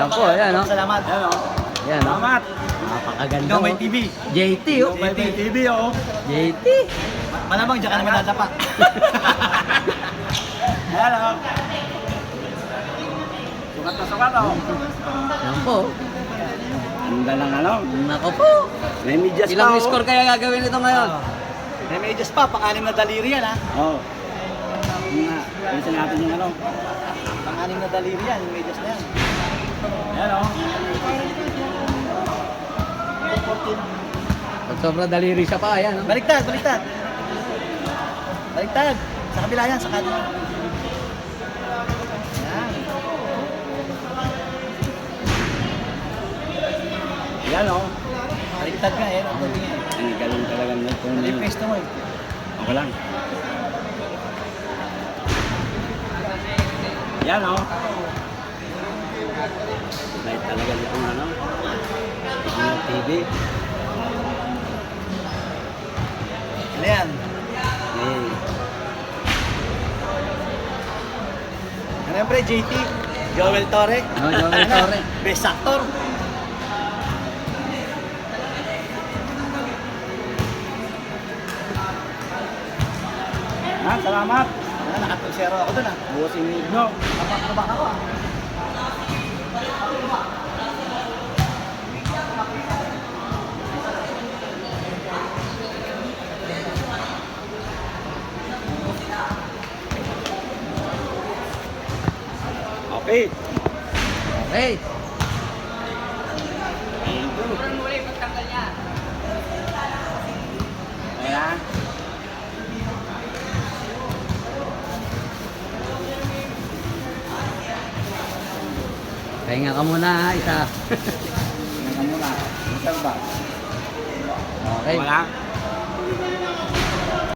Ayan po, ayan o. Salamat. Ayan o. Ayan o. Salamat. Napakaganda Ikaw o. may TV. JT o. May TV o. JT. Malamang dyan ka naman nadapa. Ayan o. Sukat na sukat o. Ayan po. Ganda ng ano. Nako po. May medyas pa Ilang o. score kaya gagawin ito ngayon? May medyas pa, pang-anim na daliri yan ha. Oo. Yun nga. Bilisan natin yung ano. Pang-anim na daliri yan, yung medyas na yan. Ayan o. Pag sobra daliri siya pa, ayan o. Baliktad, baliktad. Baliktad. Sa kabila yan, sa kanila. Yan. Ayan o. Baliktad nga eh. Ang galing eh. Ang galing talaga nito. Ano yung pwesto mo eh? Ako lang. Yan o. Light talaga nitong ano. Yung TV. Ano yan? Eh, Ano yan pre? JT? Joel Torre? No, Joel Torre. Best actor? salamat. Nakatulsero ako dun ah. Bukas inig nyo. Kapak ako ah. Okay. Okay. Ayan. Pahinga ka muna ha, isa. Tingnan muna. Ito ba? Okay. Wala.